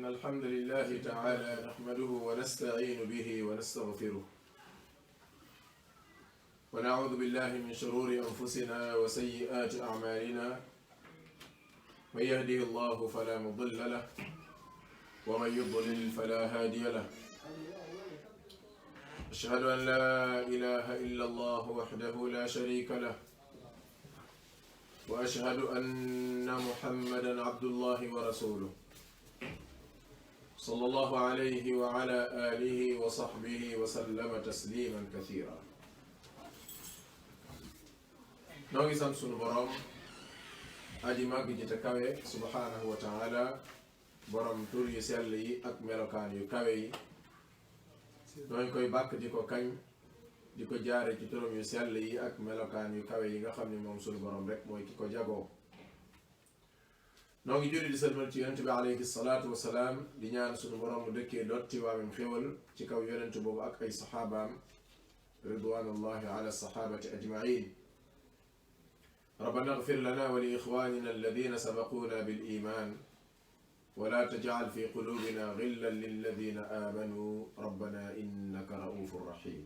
الحمد لله تعالى نحمده ونستعين به ونستغفره ونعوذ بالله من شرور أنفسنا وسيئات أعمالنا من يهده الله فلا مضل له ومن يضلل فلا هادي له أشهد أن لا إله إلا الله وحده لا شريك له وأشهد أن محمدا عبد الله ورسوله صلى الله عليه وعلى آله وصحبه وسلم تسليما كثيرا نوغي سان سونو بروم aji màgg ji te kawe subhanahu wa taala borom tur yu sell yi ak melokaan yu kawe yi nooñ koy bàkk di ko kañ di ko jaare ci turam yu sell yi ak melokaan yu kawe yi nga xam ne moom sunu borom rek mooy ki ko jagoo noo ngi julli di salmal ci yonent bi alayhi salaatu wasalaam di ñaan sunu borom mu dëkkee dotti waamem xéwal ci kaw yonent boobu ak ay saxaabaam ridwanullahi ala saxaabati ajmain ربنا اغفر لنا ولإخواننا الذين سبقونا بالإيمان ولا تجعل في قلوبنا غلا للذين آمنوا ربنا إنك رؤوف رحيم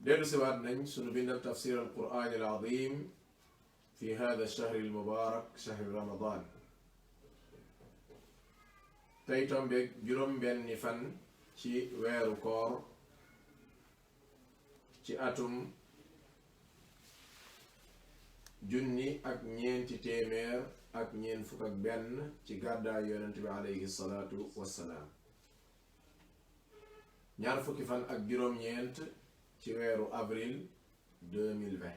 دير سواد نن سنو بنا تفسير القرآن العظيم في هذا الشهر المبارك شهر رمضان تيتم بك جرم بن نفن ci weeru koor ci atum junni ak ñeenti téeméer ak ñeent fukk ak benn ci gàddaay yonent bi alayhi salaatu wassalaam ñaar fukki fan ak juróom-ñeent ci weeru avril 2020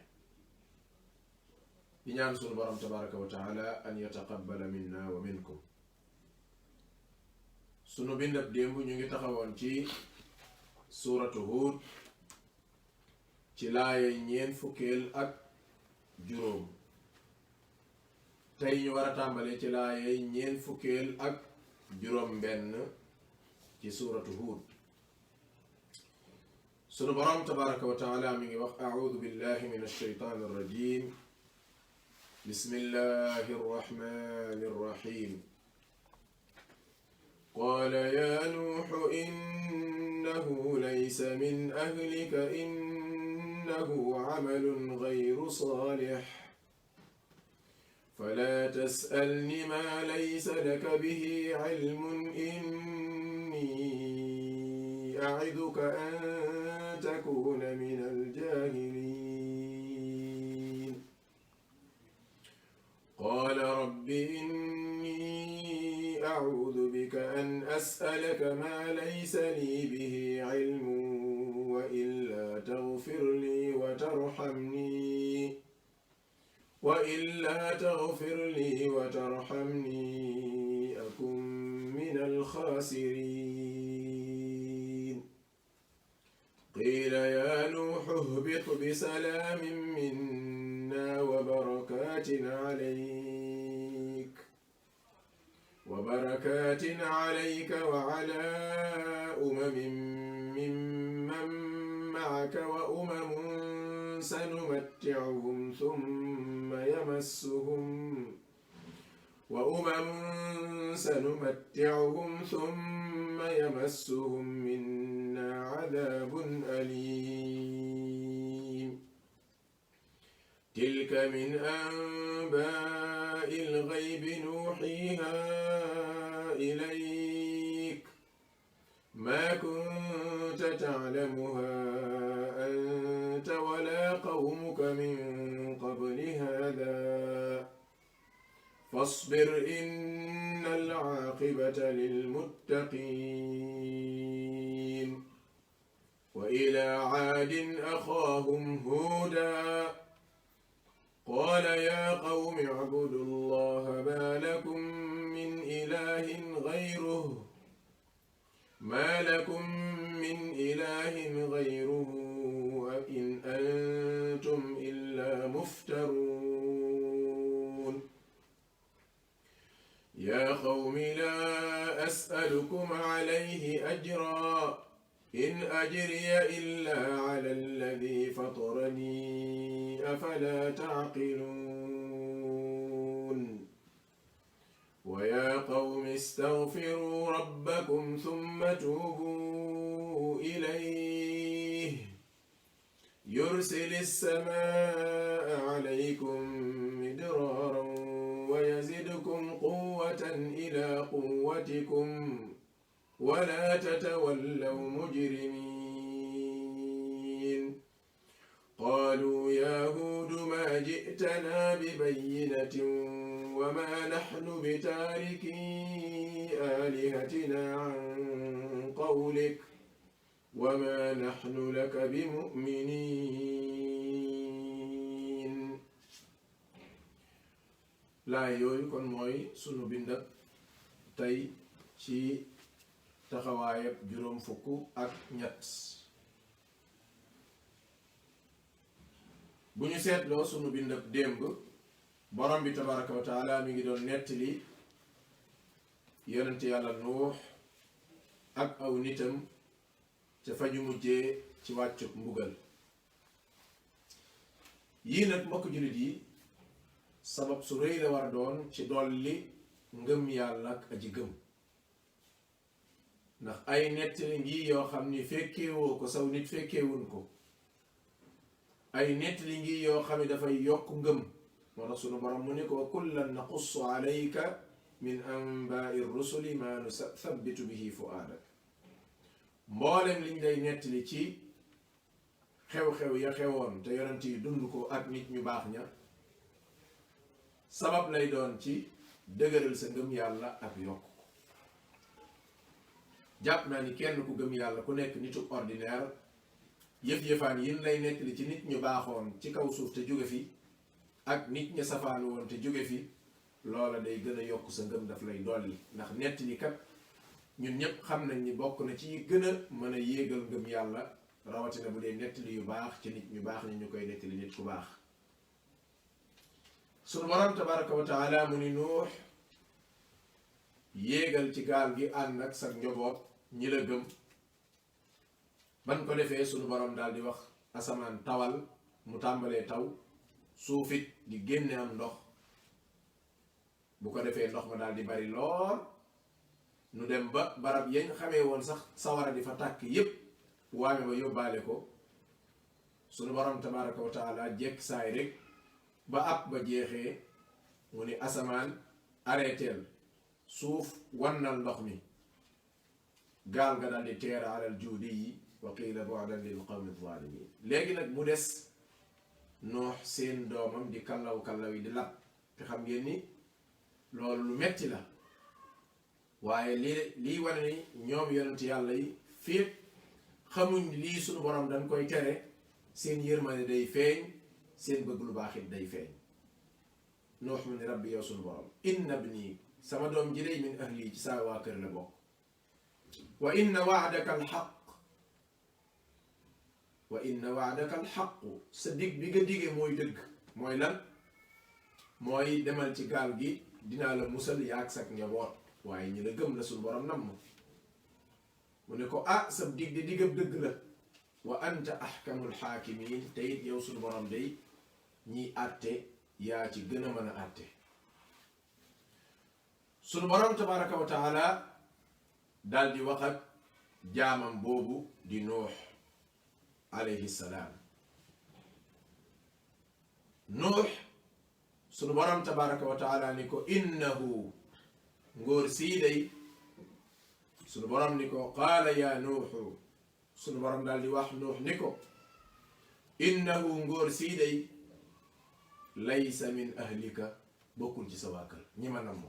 di ñaan sunu borom tabaraka wa taala an yataqabbala minna wa minkum sunu bindab démb ñu ngi taxawoon ci suuratu Huud ci laayay ñeent fukkeel ak juróom tey ñu war a tàmbale ci laayay ñeent fukkeel ak juróom benn ci suuratu Huud sunu boroom tabaraka wa taala mi ngi wax a'uudu billahi min ash-shaytaani ar-rajiim bismillahi ar-rahmaani ar-rahiim qaala yaa nuuhu innahu laysa min ahlika إنه عمل غير صالح فلا تسألني ما ليس لك به علم إني أعظك أن تكون من الجاهلين قال رب إني أعوذ بك أن أسألك ما ليس لي به علم وإلا تغفر لي وترحمني أكن من الخاسرين قيل يا نوح اهبط بسلام منا وبركات عليك وعلى أمم ممن معك وأمم سنمتعهم ثم يمسهم منا عذاب أليم تلك من أنباء الغيب نوحيها إليك ما كنت تعلمها أنت ولا قومك من قبل هذا فاصبر إن العاقبة للمتقين وإلى عاد أخاهم هودا قال يا قوم اعبدوا الله ما لكم من إله غيره إن أنتم إلا مفترون يا قوم لا أسألكم عليه أجرا إن أجري إلا على الذي فطرني أفلا تعقلون ويا قوم استغفروا ربكم ثم توبوا إليه يرسل السماء عليكم مدرارا ويزدكم قوة إلى قوتكم ولا تتولوا مجرمين قالوا يا هود ما جئتنا ببينة وما نحن بتاركي آلهتنا عن قولك وما نحن لك بمؤمنين لا يوي كون موي سونو بندك تاي ci taxawaayab juróom fukk ak ñett bu ñu seetloo sunu bindab démb borom bi tabaraka wa taala mi ngi doon nettali yonent yàlla nuux ak aw nitam ca fa ñu mujjee ci wàccub mbugal yii nag mbokk jullit yi sabab su rëy la war a doon ci dolli ngëm yàlla ak aji gëm ndax ay nettali ngi yoo xam ni fekkeewoo ko saw nit fekkeewuñ ko ay nettali ngi yoo xam ne dafay yokk ngëm moo tax sunu borom mu ne ko kullan naqussu alayka min anbaai rusuli ma nusabbitu bihi fuaadak mboolem liñ lay nettali ci xew-xew ya xewoon te yonent yi dund ko ak nit ñu baax ña sabab lay doon ci dëgëral sa ngëm yàlla ak yokk jàpp naa ni kenn ku gëm yàlla ku nekk nitu ordinaire yëf-yëfaan yin lay nettali ci nit ñu baaxoon ci kaw suuf te jóge fi ak nit ña safaanu woon te jóge fi loola day gën a yokk sa ngëm daf lay dolli ndax nettali kat ñun ñépp xam nañ ni bokk na ci gën a mën a yéegal ngëm yàlla rawatina bu dee nettali yu baax ci nit ñu baax ni ñu koy nettali nit ku baax sunu borom tabaraka wa taala mu ni nuux yéegal ci gaal gi ànd ak sa njaboot ñi la gëm ban ko defee sunu borom daal di wax asamaan tawal mu tàmbalee taw suufit di génne am ndox bu ko defee ndox ma daal di bari lool nu dem ba barab yañ xamee woon sax sawara di fa tàkk yépp waame ba yóbbaale ko sunu borom tabaraka wa taala jekk saay rek ba ab ba jeexee mu ni asamaan arrêteel suuf wannal ndox mi gaal ga daal di teera alal juudi yi wa qiila bu'dan lil qawmi zalimin léegi nag mu des noox seen doomam di kallaw kallaw yi di lab te xam ngeen ni loolu lu metti la waaye lii wane ni ñoom yonent yàlla yi fépp xamuñ lii sunu borom dañ koy tere seen yërmande day feeñ seen bëgg lu baax it day feeñ noox mu ni rabbi yow sunu borom inna ibni sama doom ji day min ahli ci saa waa kër la bokk wa inna waadaka alxaq wa inna waadaka alxaqu sa dig bi nga dige mooy dëgg mooy lan mooy demal ci gaal gi dinaa la musal yaag sak njaboot waaye ñi la gëm la suñu borom nam mu ne ko ah sa dig di digab dëgg la wa anta ahkamul xaakimin te it yow suñu borom day ñiy àtte yaa ci gën a mën a àtte sunu borom tabaraka wa taala daal di wax ak jaamam boobu di nuux alayhi salaam nuux sunu borom tabaraka wa taala ni ko innahu ngóor sii day sunu borom ni ko qaala yaa nuuxu sunu borom daal di wax nuux ni ko innahu ngóor sii day laysa min ahlika bokkul ci sa waa kër ñi ma nam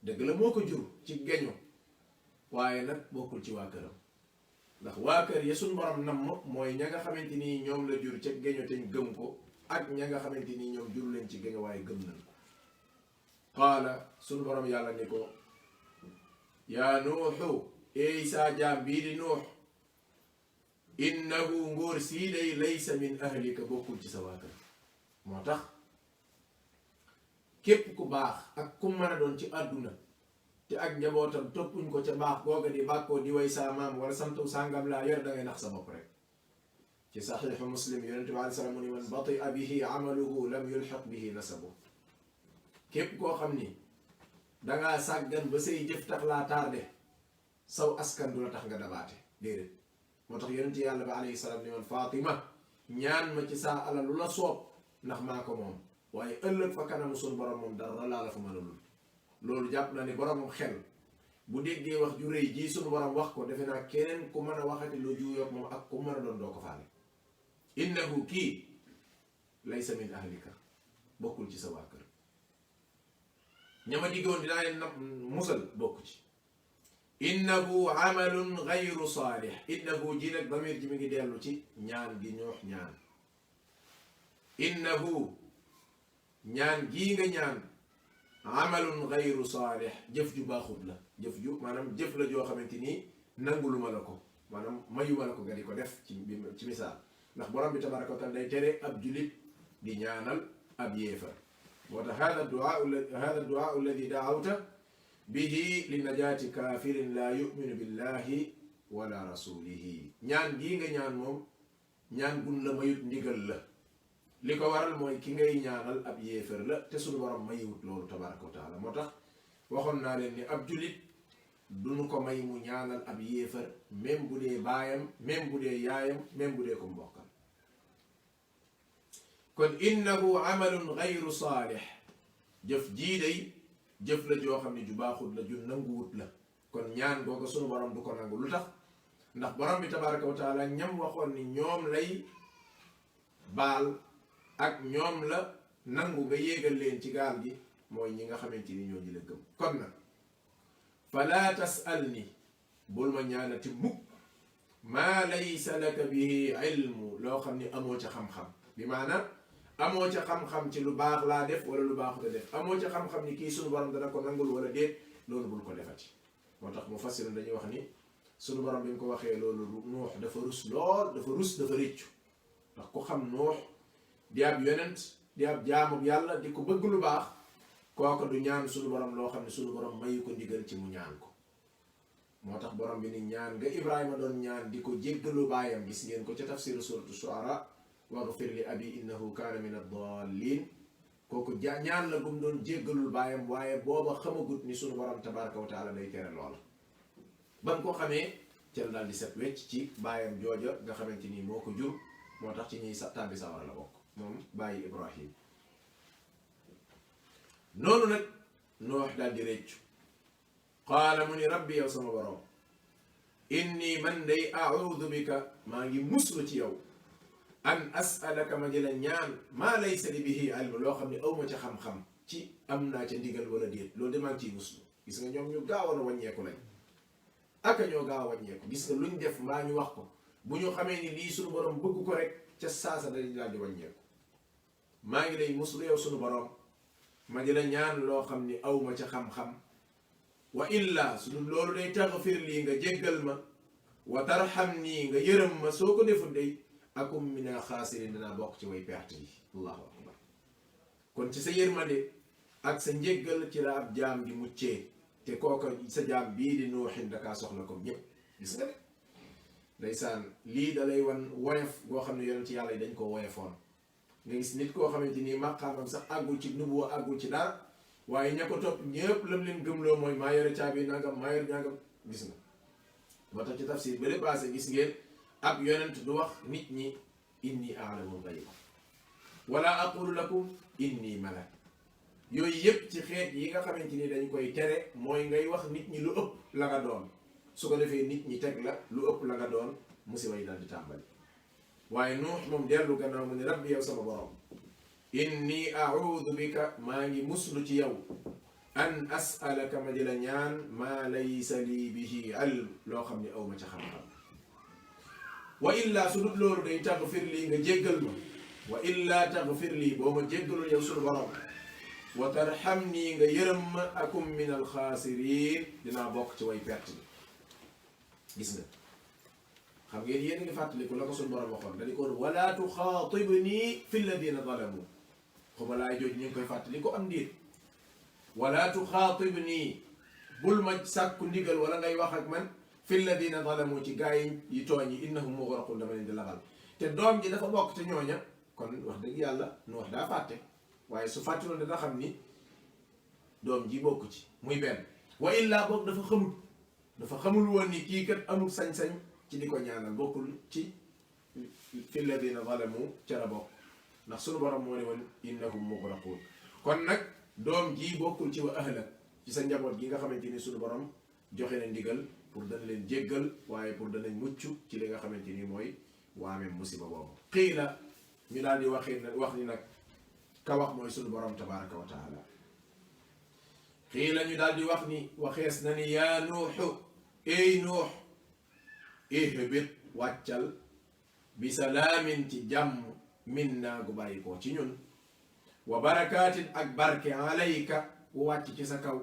dëgg la moo ko jur ci geño waaye nag bokkul ci waa këram ndax waa kër ya suñ borom nam mooy ña nga xamante ni ñoom la jur ca geño te ñu gëm ko ak ña nga xamante ni ñoom jur leen ci geño waaye gëm nañ ko qaala suñ borom yàlla ni ko yaa nuuxu eey saa jaam bii di nuux innahu ngóor sii day laysa min ahlika bokkul ci sa waa kër moo tax képp ku baax ak ku mën a doon ci àdduna te ak njabootam toppuñ ko ca baax googa di bàkkoo di way saa maam wala santu sàngam laa yor da ngay nax sa bopp rek ci saxiixu muslim yonente bi alei salaam mu ni man batia bihi amaluhu lam yulxaq bihi nasabu képp koo xam ni dangaa sàggan ba say jëf tax laa tardé saw askan du la tax nga dabaate déedéet moo tax yonent yàlla ba alayhi salaam ni woon Fatima ñaan ma ci saa alal lu la soob ndax maa ko moom waaye ëllëg fa kanamu suñu borom moom dara laa la fa mënalul loolu jàpp na ni boromam xel bu déggee wax ju rëy ji suñu borom wax ko defe naa keneen ku mën a waxati lu juuyoog moom ak ku mën a doon doo ko faale innahu kii laysa min ahlika bokkul ci sa waa kër ñama diggoon dinaa leen musal bokku ci innahu amalun gayru saalih innahu ji nag damir ji mi ngi dellu ci ñaan gi ñoox ñaan innahu ñaan gii nga ñaan amalun gayru saalih jëf ju baaxut la jëf ju maanaam jëf la joo xamante nii nanguluma la ko maanaam mayuma la ko nga di ko def ci misaal ndax borom bi tabaraka wa taala day tere ab julit di ñaanal ab yéefar moo tax hada duaa alladi daawta bihi li najaati kaafirin laa yuminu billahi wala rasulihi ñaan gii nga ñaan moom ñaan gun la mayut ndigal la li ko waral mooy ki ngay ñaanal ab yéefar la te suñu borom mayiwut loolu tabaraka wa taala moo tax waxoon naa leen ni ab julit duñu ko may mu ñaanal ab yéefar même bu dee baayam même bu dee yaayam même bu dee ko mbokkam kon innahu amalun gayru saalih jëf jii day jëf la joo xam ne ju baaxut la ju nanguwut la kon ñaan googa sunu borom du ko nangu lu tax ndax borom bi tabaraka wa taala ñam waxoon ni ñoom lay baal ak ñoom la nangu nga yéegal leen ci gaal gi mooy ñi nga xamante ni ñoo ji la gëm kon nag fala tasalni bul ma ñaanati mukk maa laysa laka bihi ilmu loo xam ni amoo ca xam-xam bi maanaam amoo ca xam-xam ci lu baax laa def wala lu baaxut a def amoo ca xam-xam ni kii sunu borom dana ko nangul wala déet loolu bul ko defati moo tax mu fassiroon dañuy wax ni sunu borom bi mu ko waxee loolu nuux dafa rus lool dafa réccu ndax ku xam nuux di ab yonent di ab jaamub yàlla di ko bëgg lu baax kooka du ñaan sunu borom loo xam ne sunu borom mayu ko ndigal ci mu ñaan ko moo tax borom bi ni ñaan nga Ibrahima doon ñaan di ko jéggalu baayam gis ngeen ko ca tafsiru suratu shuara waghfir li abi innahu kaana min ad-dallin kooku ñaan la gum doon jéggalul baayam waaye booba xamagut ni sunu borom tabaraka wa taala day tere loola ba nga ko xamee cel daal di set wecc ci baayam jooja nga xamante ni moo ko jur moo tax ci ñuy tàbbi sawara la bokk moom bàyyi Ibrahim noonu nag Noox daal di réccu qaala mu ni rabbi yow sama borom inni man day a'uudu bika maa ngi muslu ci yow an as'alaka ma di la ñaan maa laysa li bihi ilm loo xam ne awma ca xam-xam ci am naa ca ndigal wala déet loolu de maa ngi ciy muslu gis nga ñoom ñu gaawoon a wàññeeku lañ aka ñoo gaaw a wàññeeku gis nga luñ def mbaa ñu wax ko bu ñu xamee ni lii suñu borom bëgg ko rek ca saasa dañu daal di wàññeeku maa ngi lay muslu yow suñu borom ma di la ñaan loo xam ni awma ca xam-xam wa illa suñu loolu day taxfir lii nga jéggal ma wa tarham nii nga yërëm ma soo ko deful day akum mina xaasirin dinaa bokk ci way perte yi allahu akbar kon ci sa yërmande ak sa njéggal ci la ab jaam di muccee te kooka sa jaam bii di nuuxin dakaa soxla comme ñépp gis nga de ndeysaan lii dalay wan woyof goo xam ne yonent yàlla yi dañ ko woyofoon nga gis nit koo xamante nii maqaamam sax àggul ci nubuwa àggul ci dara waaye ña ko topp ñépp lam leen gëmloo mooy maa yore caabi nangam maa yore nangam gis nga moo tax ci tafsir ba le passé gis ngeen ab yonent du wax nit ñi inni a'lamul ghayba wala aqulu lakum inni malak yooyu yépp ci xeet yi nga xamante ni dañ koy tere mooy ngay wax nit ñi lu ëpp la nga doon su ko defee nit ñi teg la lu ëpp la nga doon musiba yi daal di tàmbali waaye Nuux moom dellu gannaaw mu ne rabbi yow sama borom inni a'udhu bika maa ngi muslu ci yow an as'alaka ma di la ñaan maa laysa lii bihi ilm loo xam ne aw ma ca xam-xam wa illaa su dut loolu day taghfir lii nga jéggal ma wa illaa taghfir lii boo ma jéggalul yow sunu borom wa tarham nii nga yërëm ma akum min alxaasiriin dinaa bokk ci way perte bi gis nga xam ngeen yéen a ngi fàttaliku la ko sunu borom waxoon dañu ko wala tuxaatibnii fi lladina zalamu xuma laay jooj ñu ngi koy fàttali ko am ndiir wala tuxaatibnii bul ma sàkku ndigal wala ngay wax ak man fi lladina zalamu ci gaa yi tooñ yi innahum mughraqun dama leen di labal te doom ji dafa bokk te ñooña, kon wax dëgg yàlla nu wax daa fàtte waaye su fàttuloon dana xam ni doom ji bokk ci muy benn wa illaa boog dafa xamul woon ni kii kat amul sañ-sañ ci di ko ñaanal bokkul ci fi alladina zalamu ca la bokk ndax sunu borom moo ne woon innahum mugraqun kon nag doom ji bokkul ci wa ahlak ci sa njaboot gi nga xamante ni sunu borom joxe na ndigal pour dana leen jéggal waaye pour danañ mucc ci li nga xamante ni mooy waamee musiba boobu xii la ñu daal di wax ni nag ka wax mooy sunu borom tabaraka wa taala xii la ñu daal di wax ni waxees na ni yaa nuuxu ey nuux ihbit wàccal bi salaamin ci jàmm min naa gu bàyyi koo ci ñun wa barakaatin ak barke alayka wu wàcc ci sa kaw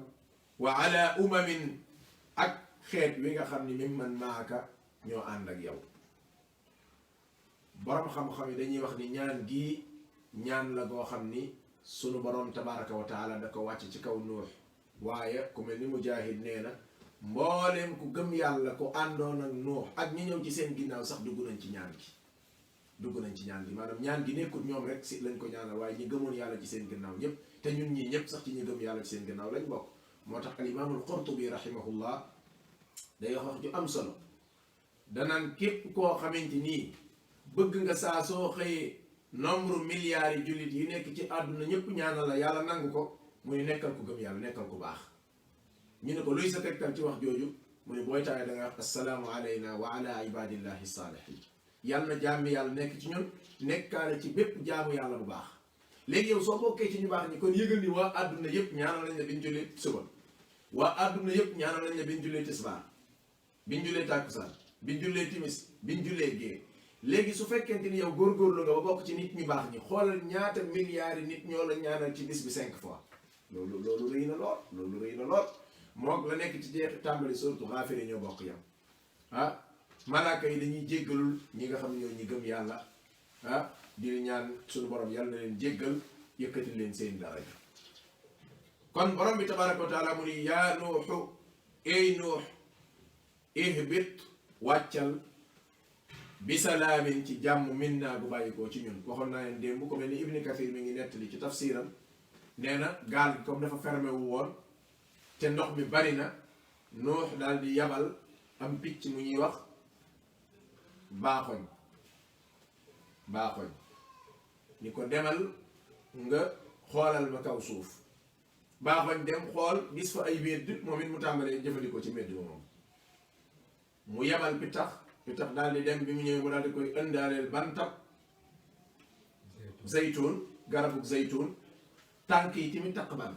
wa ala umamin ak xeet wi nga xam ni mimman maaka ñoo ànd ak yow boroom xam-xam yi dañuy wax ni ñaan gii ñaan la goo xam ni sunu boroom tabaraka wa taala da ko wàcc ci kaw nuux waaye ku mel ni Mujaahid nee na mbooleem ku gëm yàlla ku àndoon ak nuux ak ñi ñëw ci seen ginnaaw sax dugg nañ ci ñaan gi maanaam ñaan gi nekkul ñoom rek si lañ ko ñaanal waaye ñi gëmoon yàlla ci seen ginnaaw ñëpp te ñun ñii ñëpp sax ci ñi gëm yàlla ci seen ginnaaw lañ bokk moo tax al imaamul Qurtubi rahimahullah day wax ju am solo danaan képp koo xamante nii bëgg nga saa soo xëyee nombre milliards yi jullit yi nekk ci àdduna ñëpp ñaanal la yàlla nangu ko mu ne nekkal ku gëm yàlla nekkal ku baax ñu ne ko luy sa tegtal ci wax jooju mu ne booy taay da nga wax assalaamu alayna wa ala ibadillahi saalihin yàlla na jàmmi yàlla nekk ci ñun nekkaale ci bépp jaamu yàlla bu baax léegi yow soo bokkee ci ñu baax ñi kon yëgal ni waa àdduna yëpp ñaanal nañ la biñ jullee suba waa àdduna yëpp ñaanal nañ la biñ jullee tisbaar biñ jullee tàkkusaan biñ jullee timis biñ jullee gée léegi su fekkente ni yow góorgóorlu nga ba bokk ci nit ñu baax ñi xoolal ñaata milliards yi nit ñoo la ñaanal ci bis bi 5 fois loolu rëy na lool mook la nekk ci jeexi tàmbali surtout Gaafir yi ñoo bokk yam malaaka yi dañuy jéggalul ñi nga xam ne ñoo ñi gëm yàlla di ñaan suñu borom yàlla na leen jéggal yëkkati leen seen daraja kon borom bi tabaraka wa taala mu ni yaa nuuxu ey nuux ihbit wàccal bi salaamin ci jàmm min naa gu bàyyikoo ci ñun waxoon naa leen démb ko mel ni Ibni Kathir mi ngi nettali ci tafsiram nee na gaal gi comme dafa fermé wu woon te ndox mi bari na nuux daal di yabal am picc mu ñuy wax baaxoñ ni ko demal nga xoolal ma kaw suuf baaxoñ dem xool gis fa ay médd moom it mu tàmbalee jëfandikoo ci médd moom mu yebal pitax daal di dem bi mu ñëwee mu daal di koy ëndaaleel bantab zaytuun garabug zaytuun tànk yi tamit taq ban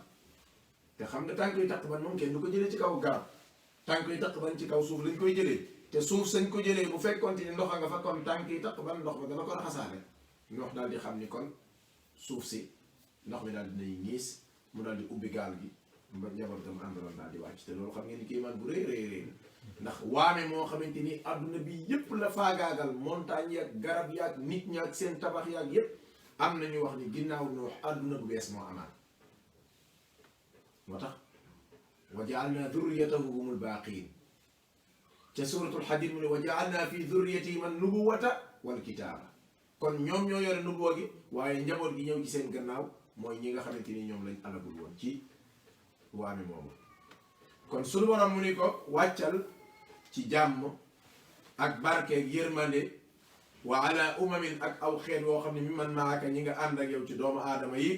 te xam nga tànk yi taq ban moom kenn du ko jëlee ci kaw garab tànk yi taq ban ci kaw suuf lañ koy jëlee te suuf sañ ko jëlee bu fekkoonte ni ndox a nga fa kon tànk yi taq ban ndox ba dana ko raxasaale ndox daal di xam ni kon suuf si ndox mi daal dinay ñiis mu daal di ubbi gaal gi mba njaboot gam àndaloon daal di wàcc te loolu xam ngeen ni kii man bu rëy ndax waame moo xamante ni adduna bi yépp la faagaagal montagne yaag garab yaag nit ñaag seen tabax yaag yépp am nañu wax ni ginnaaw Nuux adduna bu bees moo amaat moo tax wa ja'alna dhurriyyatahu humul baaqiin ca suratul Hadiid mu ne wa ja'alna fi dhurriyyatihim an-nubuwwata wal kitaaba kon ñoom ñoo yore nubuwa gi waaye njaboot gi ñëw ci seen gannaaw mooy ñi nga xamante ni ñoom lañ alagul woon ci waame moomu kon sunu borom mu ni ko wàccal ci jàmm ak barkeeg yërmande wa ala umamin ak aw xeet woo xam ne mi man maaka ñi nga ànd ak yow ci doomu aadama yi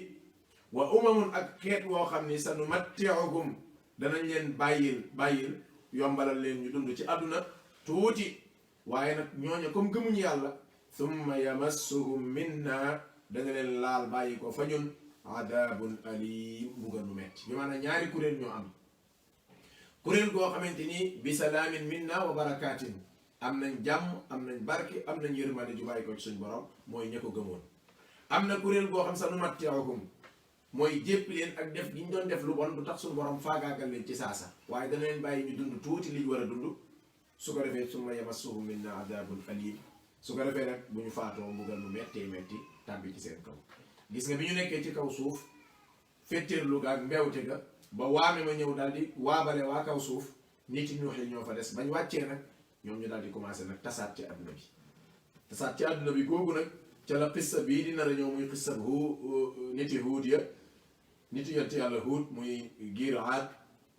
wa umamun ak xeet woo xam ni sa nu matti'uhum danañ leen bàyyil yombalal leen ñu dund ci àdduna tuuti waaye nag ñooñu comme gëmuñu yàlla thumma yamassuhum minna danga leen laal bàyyi ko fa ñun adabun alim mbugal mu metti bi maanaam ñaari kuréel ñoo am kuréel goo xamante ni bi salaamin minna wa barakaatin am nañ jàmm am nañ barke am nañ yërmande ju bàyyi ko ci suñ borom mooy ña ko gëmoon am na kuréel goo xam sa nu matti'uhum mooy jépp leen ak def gi ñu doon def lu bon du tax suñu borom faagaagal leen ci saasa waaye dana leen bàyyi ñu dund tuuti liñ war a dund su ko defee summa yamassuhum minna adabun alim su ko defee nag bu ñu faatoo mbugal mu mettee metti tàbbi ci seen kaw gis nga bi ñu nekkee ci kaw suuf féttéerlu ga ak mbewte ga ba waame ma ñëw daal di waabale waa kaw suuf nit Nuux yi ñoo fa des bañ wàccee nag ñoom ñu daal di commencé nag tasaat ci àdduna bi googu nag ca la xissa bii di nar a ñëw muy xissa niti Huud ya nitu yonent yàlla Huud muy giir Aad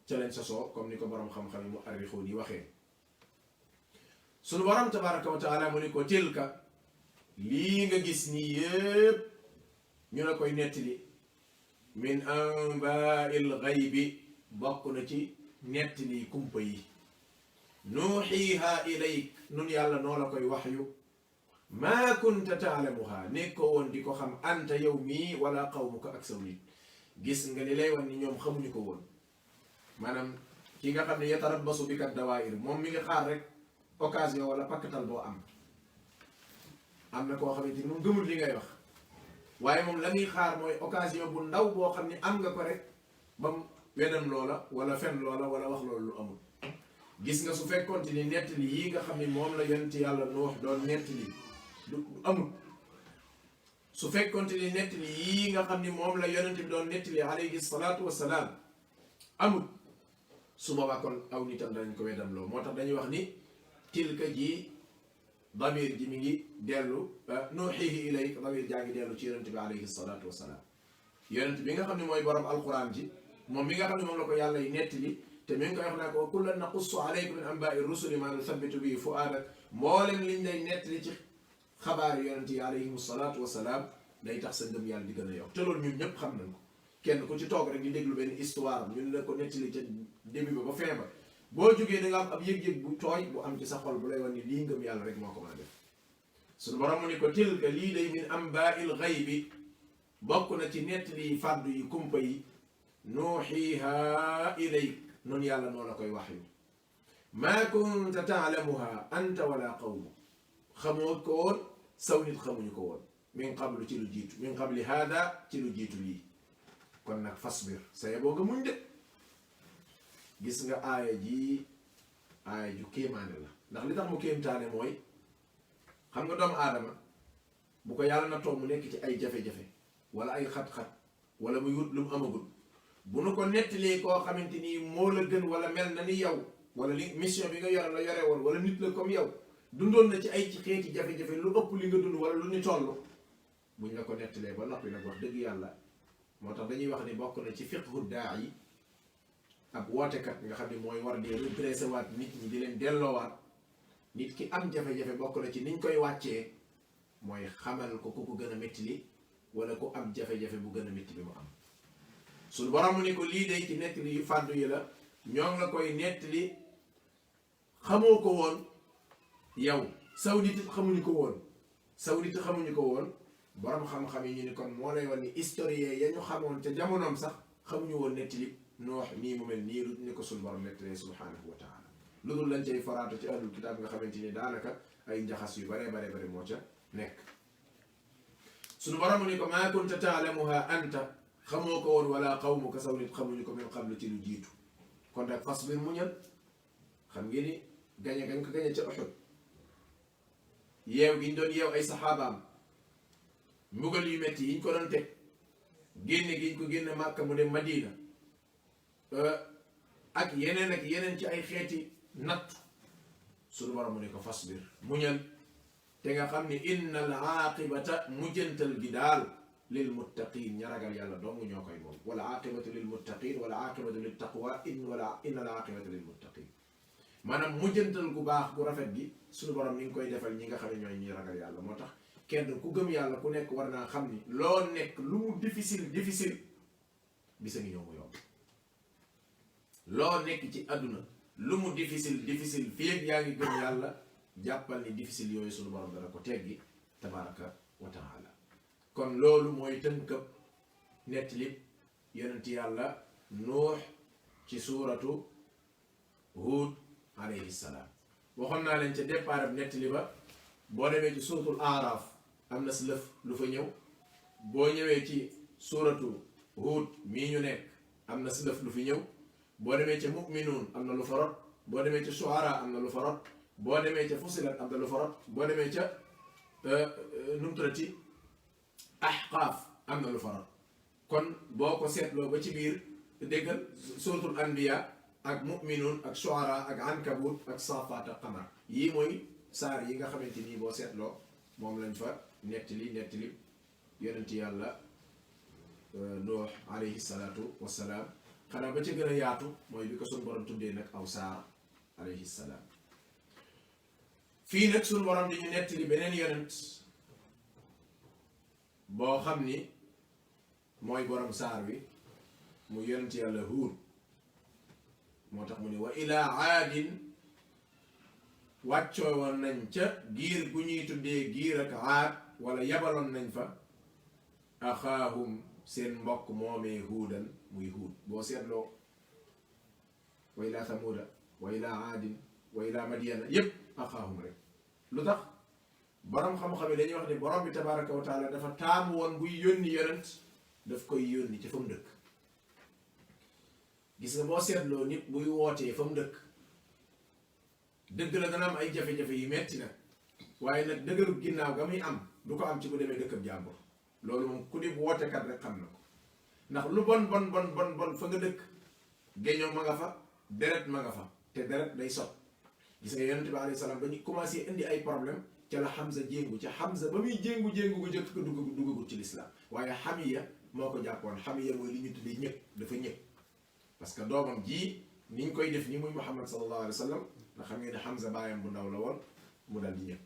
ca lañ sosoo comme ni ko borom xam-xam yi mu arrixuun yi waxee. sunu borom tabaraka wa taala mu ni ko tilka lii nga gis nii yépp ñu la koy nettali min anbaa'il ghaybi bokk na ci nettali kumpa yi nuuxiiha ilayk nun yàlla noo la koy waxyu maa kunta taalamuha nekkoo woon di ko xam anta yow mii wala qawmuka ak saw nit. gis nga li lay wan ni ñoom xamuñu ko woon maanaam ki nga xam ne yatarabbasu bika dawaa'ir moom mi nga xaar rek occasion wala pakkatal boo am na koo xamante ni moom gëmul li ngay wax waaye moom la muy xaar mooy occasion bu ndaw boo xam ne am nga ko rek bam wenam loola wala fen loola wala wax loolu lu amul. gis nga su fekkoon ni nettali yii nga xam ne moom la yonent yàlla Nuux doon nettali du amul su fekkoon ni nettali yii nga xam ne moom la yonent bi doon nettali alayhi salaatu wassalaam amul su boobaa kon aw nitam dañ ko wedam loo moo tax dañuy wax ni tilka ji damir ji mi ngi dellu nuuxiihi ilayk damir jaa ngi dellu ci yonent bi alayhi salaatu wassalaam yonent bi nga xam ne mooy borom alquran ji moom mi nga xam ne moom la ko yàlla yi nettali te mi ngi koy wax naa ko kullan naqussu alayka min anbaa'i rusuli maa nusabbitu bihi fu'aadak mboolem liñ lay nettali ci xabaar yonent yi alayhim salaatu wassalaam day tax sa ngëm yàlla di gën a yokk te loolu ñun ñëpp xam nañ ko kenn ku ci toog rek di déglu benn histoire ñun la ko nettali ca début ba fin ba boo jógee da nga am ab yëg-yëg bu tooy bu am ci sa xol bu lay wan ni lii ngëm yàlla rek moo ko mën a def suñu borom mu ni ko tilka lii day min anbaa'il ghaybi bokk na ci nettali fàddu yi kumpa yi nuuxiiha ilayk noonu yàlla noo la koy wax yu maa kunta taalamuha anta wala qawmu xamoo ko woon saw nit xamuñu ko woon min qablu ci lu jiitu min qabli haada ci lu jiitu lii kon nag fasbir sa yeboo nga muñ de gis nga aaya ji aaya ju kéemaane la ndax li tax mu kéemtaane mooy xam nga doomu aadama bu ko yàlla na toog mu nekk ci ay jafe-jafe wala ay xat-xat wala muy wut lu mu amagul bu nu ko nettalee koo xamante ni moo la gën wala mel na ni yow wala li mission bi nga yore la yore woon wala nit la comme yow dundoon na ci ay ci xeeti jafe-jafe lu ëpp li nga dund wala lu ni toll buñ la ko nettalee ba noppi nag wax dëgg yàlla moo tax dañuy wax ni bokk na ci fiqhu daa yi ab wootekat nga xam ne mooy war di redressé waat nit ñi di leen delloowaat nit ki am jafe-jafe bokk na ci niñ koy wàccee mooy xamal ko ku ko gën a métti li wala ku am jafe-jafe bu gën a métti bi mu am suñu borom mu ne ko lii day ci nettali yu fàddu yi la ñoo ngi la koy nettali xamoo ko woon yow saw nit xamuñu ko woon saw nit xamuñu ko woon borom xam-xam yi ñu ni kon moo lay wan ni historien ya ñu xamoon ca jamonoom sax xamuñu woon nettali Nuux nii mu mel nii lu ni ko suñu borom nettalee subhaanahu wa taala lu dul lañ cay faraatu ci ahlul kitaab nga xamante ni daanaka ay njaxas yu bare moo ca nekk suñu borom ni ko maa kunta taalamuha anta xamoo ko woon wala qawmuka saw nit xamuñu ko min qablu ci lu jiitu kon nag fasbir muñal xam ngeen ni gañe gañ ko gañe ca Uhud yeew gi ñu doon yeew ay saxaabaam mbugal yu metti yi ñu ko doon teg génne gi ñu ko génne Màkka mu dem Madina ak yeneen ci ay xeeti natt suñu borom mu ne ko fasbir muñal te nga xam ne innal aaqibata mujjantal gi daal lil muttaqin ña ragal yàlla dong ñoo koy moom wala aqibatu lil muttaqin wala aqibatu lit taqwa innal aqibata lil muttaqin maanaam mujjantal gu baax gu rafet gi suñu borom ni ngi koy defal ñi nga xam ne ñooy ñi ragal yàlla moo tax kenn ku gëm yàlla ku nekk war naa xam ni loo nekk lu mu difficile bisa ngi ñëw mu yomb loo nekk ci àdduna lu mu difficile fii ak yaa ngi gëm yàlla jàppal ni difficile yooyu suñu borom dana ko teggi tabaraka wa taala kon loolu mooy tënkëb nettali yonent yàlla Nuux ci suuratu Huud alayhi salaam waxoon naa leen ca départ ab nettali ba boo demee ci suuratul Aaraaf am na si lëf lu fa ñëw boo ñëwee ci suuratu Huud mii ñu nekk am na si lëf lu fi ñëw boo demee ca Mu'minuun am na lu fa rot boo demee ca Shu'araa am na lu fa rot boo demee ca Fussilat am na lu fa rot boo demee ca numtrati Ahqaaf am na lu fa rot kon boo ko seetloo ba ci biir déggal suuratul Anbiya ak Mu'minuun ak Shu'araa ak Ankabut ak Saafaat ak Qamar yii mooy saar yi nga xamante nii boo seetloo moom lañ fa nettali yonent yàlla Nuux alayhi salaatu wassalaam xanaa ba ci gën a yaatu mooy bi ko suñu borom tuddee nag aw saar alayhi salaam. fii nag suñu borom di ñu nettali beneen yonent boo xam ni mooy borom saar wi mu yonent yàlla Huud. moo tax mu ne wa ilaa aadin wàccoo woon nañ ca giir gu ñuy tuddee giir ak aad wala yabaloon nañ fa axaahum seen mbokk moomee huudan muy huud. boo seetloo wa ilaa thamuuda wa ilaa aadin wa ilaa madyana yépp axaahum rek. lu tax borom xam-xam yi dañuy wax ne borom bi tabaraka wa taala dafa taamu woon buy yónni yonent daf koy yónni ca fa mu dëkk. gis nga boo seetloo nit buy wootee fa mu dëkk dëgg la dana am ay jafe-jafe yu metti nag waaye nag dëgëru ginnaaw ga muy am du ko am ci bu demee dëkkab jàmbur. loolu moom ku di wootekat rek xam na ko ndax lu bon bon bon bon bon fa nga dëkk géñoo ma nga fa deret ma nga fa te deret day sot. gis nga yonent bi alayhi salaam ba ñu commencé indi ay problème ca la Hamza jéngu ca Hamza ba muy jéngu gu jëkk ko duggagut ci lislaam waaye xamiya moo ko jàppoon. xamiya mooy li ñu tuddee ñëpp dafa ñëpp parce que doomam ji ni ñu koy def ni muy Muhammad sallallahu alayhi wa sallam nga xam ngeen ne Hamza baayam bu ndaw la woon mu dal di ñëpp.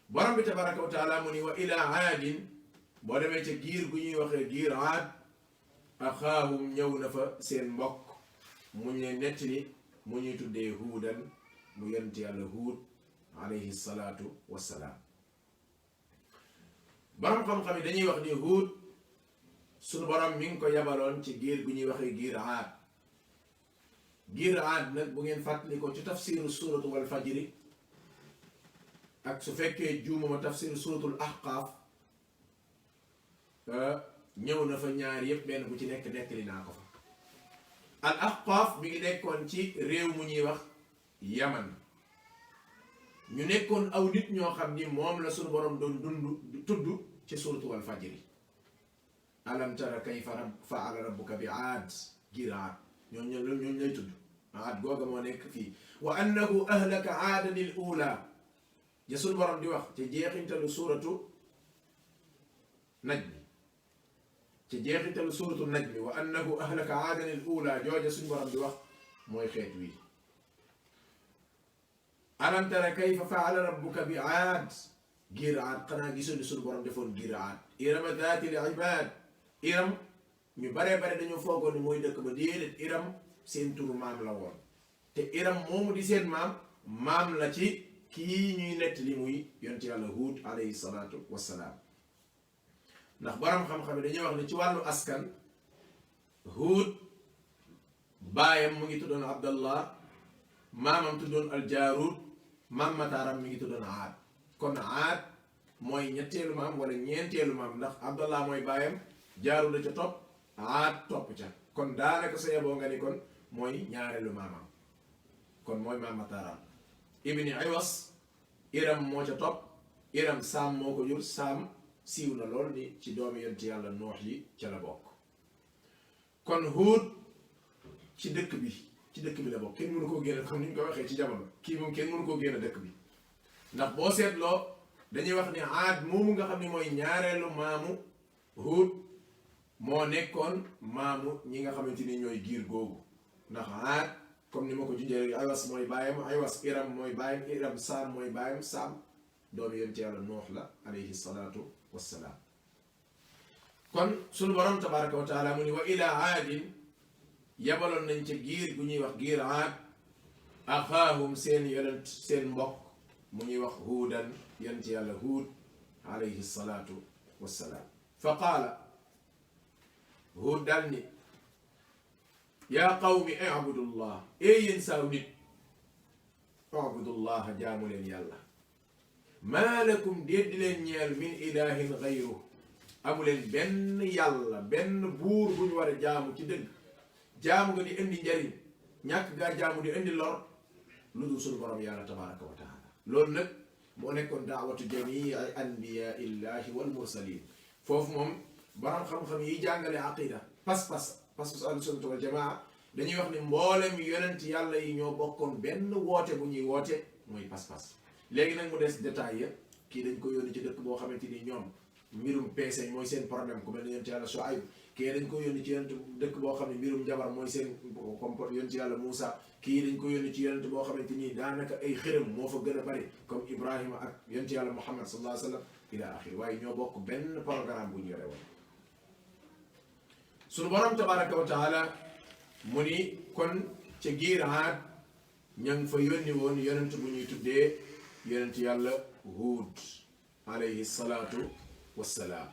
borom bi tabaraka wa taala mu ni wa ila aadin boo demee ca giir gu ñuy waxee giir aad axaahum ñëw na fa seen mbokk mu ñu nettali mu ñuy tuddee huudan mu yonent yàlla huud alayhi salaatu wassalaam. borom xam-xam yi dañuy wax ni huud sunu borom mi ngi ko yabaloon ci giir gu ñuy waxee giir aad. giir aad nag bu ngeen fàttali ko ci tafsiru suratu wal fajri ak su fekkee juumuma tafsiru suratul ahqaaf ñëw na fa ñaar yépp benn bu ci nekk nekkali naa ko fa. al ahqaaf mi ngi nekkoon ci réew mu ñuy wax yaman. ñu nekkoon aw nit ñoo xam ni moom la sunu borom doon tudd ci suratu wal fajri. alam tara kayfa faala rabbuka bi aad giir aad ñooñu lay tudd. aad googa moo nekk fii wa annahu ahlaka aadan al ula ja sunu borom di wax ci jeexintalu suratu najmi ci jeexintalu suratu najmi wa annahu ahlaka aadan al ula jooja suñu borom di wax mooy xeet wi. alam tara kayfa faala rabbuka bi aad giir aad xanaa gisoo ni suñu borom defoon giir aad irama daatil ibaad. iram ñu baree bare dañoo foogoon ni mooy dëkk ba déedéet iram seen turu maam la woon te iram moomu di seen maam la ci kii ñuy nettali muy yonent yàlla Huud alayhi salaatu wassalaam. ndax borom xam-xam yi dañuy wax ne ci wàllu askan Huud baayam mu ngi tuddoon Abdallah maamam tuddoon Aljaarud maam mataaram mi ngi tuddoon Aad. kon Aad mooy ñetteelu maam wala ñeenteelu maam ndax Abdallah mooy baayam Jaarud la ca topp Aad topp ca kon daanaka sa yeboo nga ni kon mooy ñaareelu maamam kon mooy maam mataaram. ibni Iwas Iram moo ca topp Iram Saam moo ko jur Saam siiw na lool ni ci doomi yonent yàlla Nuux yi ca la bokk. kon Huud ci dëkk bi la bokk kenn mënu koo génne comme ni ñu ko waxee ci jamono kii moom kenn mënu koo génne dëkk bi ndax boo seetloo dañuy wax ni Aad moomu nga xam ne mooy ñaareelu maamu Huud moo nekkoon maamu ñi nga xamante ni ñooy giir googu ndax Aad comme ni ma ko junjee Iwas mooy baayam Iwas Iram mooy baayam Iram Saam mooy baayam Saam doomu yonent yàlla Nuux la alayhi salaatu wassalaam. kon sunu borom tabaraka wa taala mu ni wa ila aadin yabaloon nañ ca giir gu ñuy wax giir aad axaahum seen yonent seen mbokk mu ñuy wax huudan yonent yàlla Huud alayhi salaatu wassalaam. fa qaala Huud dal ni yaa qawmi abudullah yéen saaw nit abudullah jaamu leen yàlla maa lakum déet di leen ñeel min ilahin gayru amuleen benn yàlla benn buur bu ñu war a jaamu ci dëgg jaamu nga di indi njariñ ñàkk gaa jaamu di indi lor lu dul suñu borom yàlla tabaraka wa taala. loolu nag moo nekkoon daawatu jamii anbiyaa illahi wal mursalin. foofu moom borom xam-xam yi jàngale aqida pas-pas ahlu sunnah wal jamaa dañuy wax ni mboolem yonent yàlla yi ñoo bokkoon benn woote bu ñuy woote mooy pas-pas. léegi nag mu des détail ya kii dañ ko yónni ci dëkk boo xamante ni ñoom mbirum peese mooy seen problème ku mel ni yonent yàlla Shuayb kii dañ ko yónni ci yonent dëkk boo xam ne mbirum jabar mooy seen comporte yonent yàlla Moussa kii dañ ko yónni ci yonent boo xamante nii daanaka ay xërëm moo fa gën a bari comme Ibrahima ak yonent yàlla Muhammad sallallahu alayhi wa sallam ila axiri waaye ñoo bokk benn programme bu ñu yore woon sunu borom tabaraka wa taala mu ni kon ca giir Aad ña ngi fa yónni woon yonent bu ñuy tuddee yonent yàlla Huud alayhi salaatu wassalaam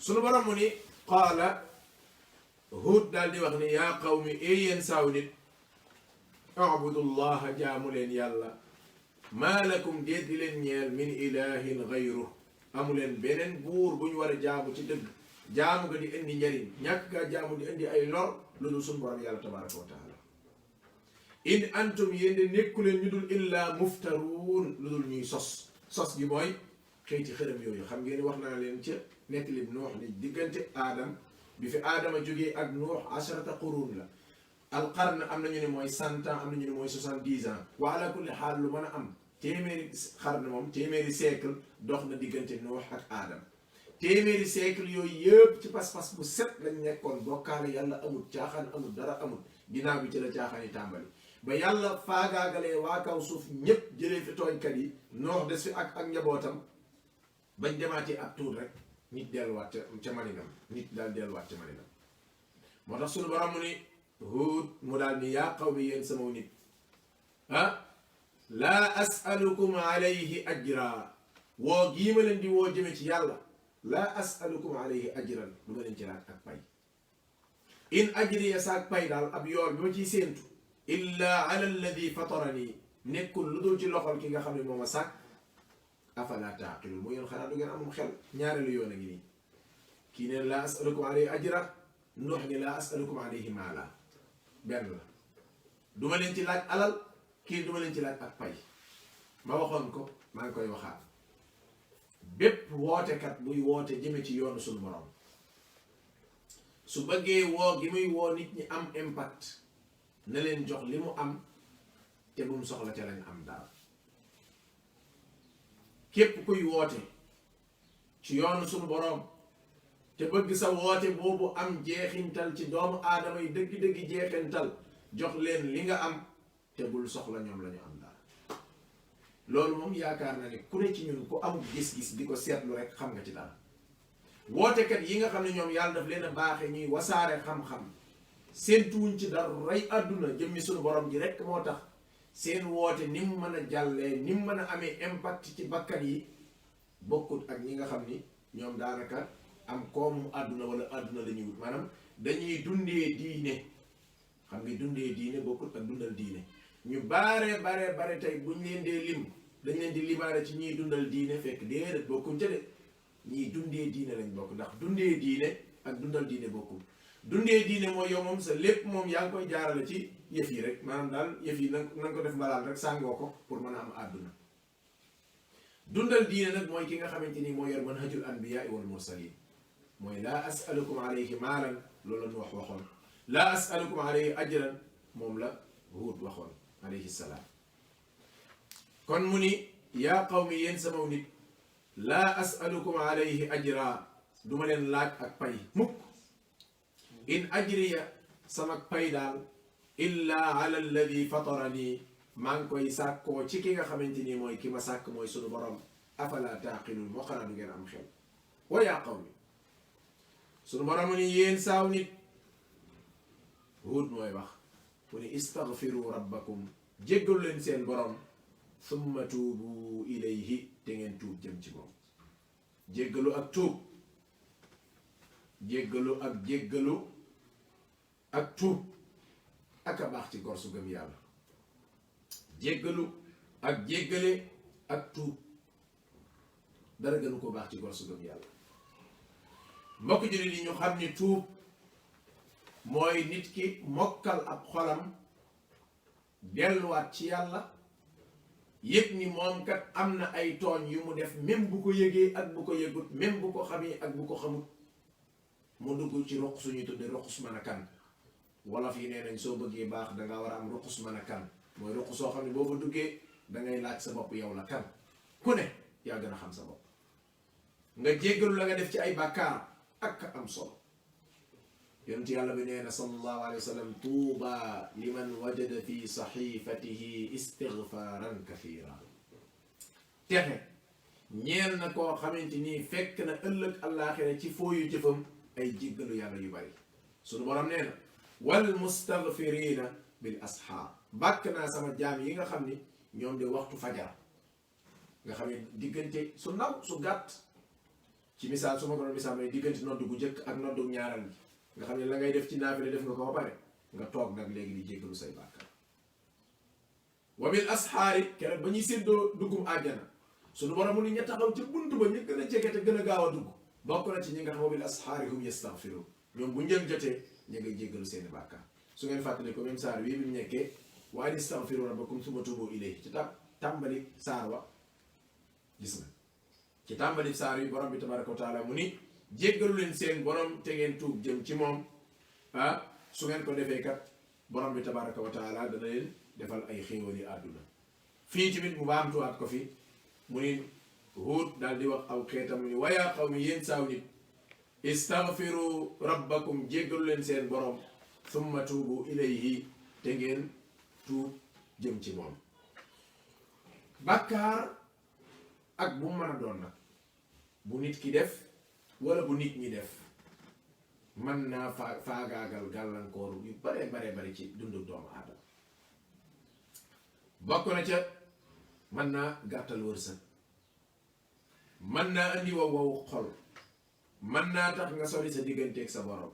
sunu borom mu ni qaala Huud daal di wax ni yaa qawmi yéen saaw nit abudullaha jaamu leen yàlla maa lakum déet di leen ñeel min ilahin gayru amu leen beneen buur bu ñu war a jaamu ci dëgg jaamu nga di indi njariñ ñàkk gaa jaamu di indi ay lor lu dul sunu borom yàlla tabaraka wa taala in antum yéen de nekku leen ñu dul illaa muftaruun lu dul ñuy sos gi mooy xëyti xërëm yooyu xam ngeen wax naa leen ca nettali Nuux ni diggante aadam bi fi aadama jógee ak Nuux asharata qurun la alqarn am nañu ne mooy 100 ans am nañu ne mooy 70 ans wa ala kulli xaal lu mën a am téeméeri xarn moom téeméeri siècle dox na diggante Nuux ak aadam téeméeri siècle yooyu yëpp ci pas-pas bu set lañ nekkoon bokkaale yàlla amul caaxaan amul dara amul ginnaaw bi ci la caaxaan yi tàmbali ba yàlla faagaagalee waa kaw suuf ñépp jëlee fi tooñkat yi Nuux des fi ak njabootam bañ demaatee ab tuut rek nit delluwaat ca maninam nit daal delluwaat ca maninam moo tax sunu borom mu ni Huud mu daal ni yaa qawmi yéen sama nit ah laa asalukum alayhi ajra woo gii ma leen di woo jëme ci yàlla laa asalukum alayhi ajran du ma leen ci laaj ak pay in ajriya saak pay daal ab yool bi ma ciy séentu illa ala alladi fatarani nekkul lu dul ci loxol ki nga xam ne moom a sàkk afala taqilun mu yéen xanaa du ngeen amum xel ñaareelu yoon a ngi nii kii neen laa asalukum alayhi ajra Nuux ni laa asalukum alayhi maala benn la duma leen ci laaj alal kii duma leen ci laaj ak pay ma waxoon ko maa ngi koy waxaat bépp wootekat buy woote jëme ci yoonu suñu borom su bëggee woo gi muy woo nit ñi am impact na leen jox li mu am te bu mu soxla ca lañ am dara képp kuy woote ci yoonu suñu borom te bëgg sa woote boobu am jeexintal ci doomu aadama yi dëgg-dëgg jeexintal jox leen li nga am te bul soxla ñoom la ñu am dara loolu moom yaakaar na ne ku ne ci ñun ku amul gis-gis di ko seetlu rek xam nga ci dara wootekat yi nga xam ne ñoom yàlla daf leen a baaxe ñuy wasaare xam-xam seentuwuñ ci dara rey àdduna jëmmi suñu borom ji rek moo tax seen woote ni mu mën a jàllee ni mu mën a amee impact ci bakkan yi bokkut ak ñi nga xam ni ñoom daanaka am koomu àdduna wala àdduna la ñuy wut maanaam dañuy dundee diine xam nga dundee diine bokkut ak dundal diine ñu bare tey buñ leen dee lim dañ leen di limaare ci ñiy dundal diine fekk déedéet bokkuñ ca de ñiy dundee diine lañ bokk ndax dundee diine ak dundal diine bokkul dundee diine mooy yow moom sa lépp moom yaa ngi koy jaarale ci yëf yi rek maanaam daal yëf yi na nga ko def mbalaan rek sàngoo ko pour mën a am àdduna dundal diine nag mooy ki nga xamante ni moo yor manhajul anbiyaa wal mursalin mooy laa asalukum alayhi maalan loolu la ñu waxoon laa asalukum alayhi ajran moom la Huud waxoon alayhi salaam kon mu ni yaa qawmi yéen sama nit laa asalukum alayhi ajra duma leen laaj ak pay mukk in ajriya sama pay daal illa ala alladi fatarani maa ngi koy sàkkoo ci ki nga xamante ni mooy ki ma sàkk mooy sunu borom afala taqilun moo xanaa du ngeen am xel wa yaa qawmi sunu borom ni yéen saaw nit Huud mooy wax mu ni istaghfiru rabbakum jéggalu leen seen borom summa tuubu ilayhi te ngeen tuub jëm ci moom jéggalu ak tuub jéggalu ak tuub ak a baax ci gor su gëm yàlla jéggalu ak jéggale ak tuub dara gënu ko baax ci gor su gëm yàlla mbokk jullit yi ñu xam ni tuub mooy nit ki mokkal ab xolam delluwaat ci yàlla yëg ni moom kat am na ay tooñ yu mu def même bu ko yëgee ak bu ko yëgut même bu ko xamee ak bu ko xamut mu dugg ci roq suñuy tudde roqus mën a kan wolof yi nee nañ soo bëggee baax danga war a am roqus mën a kan mooy roq soo xam ne boo fa duggee dangay laaj sa bopp yow la kan ku ne yaa gën a xam sa bopp nga jéggalu la nga def ci ay bàkkaar ak am solo yonent yàlla bi nee na sallallahu alayhi wa sallam tuuba liman wajada fi saxifatihi istigfaaran kathira texe ñeel na koo xamante ni fekk na ëllëg àllaaxira ci fooyu jëfam ay jéggalu yàlla yu bari sunu borom nee na wal mustagfirina bil asxaar bàkk naa sama jaam yi nga xam ni ñoom de waxtu fajar nga xam ne diggante su ndaw su gàtt ci misaal su ma ko doon misaal mooy diggante noddu gu jëkk ak noddu ñaaral gi nga xam ne la ngay def ci naafile def nga ko ba pare nga toog nag léegi di jéggalu say bàkkaar wa bil asxaari keroog ba ñuy séddoo duggum àjjana suñu borom mu ni ña taxaw ci buntu ba ñu gën a jege te gën a gaaw a dugg bokk na ci ñi nga xam wa bil asxaari hum yastaghfiruun ñoom bu njëm jotee ñu ngay jéggalu seeni bàkkaar su ngeen fàttali ko même saar bii bi mu nekkee wa an istaghfiru rabbakum summa tuubu ilayhi ci tàmbali saar wa gis nga ci tàmbali saar yi borom bi tabaraka wa taala mu ni jéggalu leen seen borom te ngeen tuub jëm ci moom su ngeen ko defee kat borom bi tabaraka wa taala dana leen defal ay xéewal yi àdduna fii tamit mu baamtuwaat ko fi mu ni Huud daal di wax aw xeetam mu ni wayaa qawmi yéen saaw nit istaghfiru rabbakum jéggalu leen seen borom summa tuubu ilayhi te ngeen tuub jëm ci moom bàkkaar ak bu mën a doon nag bu nit ki def wala bu nit ñi def mën naa faagaagal gàllankoor yu bare bare ci dundu doomu aadama bokk na ca mën naa gàttal wërsëg mën naa andi wow xol mën naa tax nga sori sa digganteeg sa borom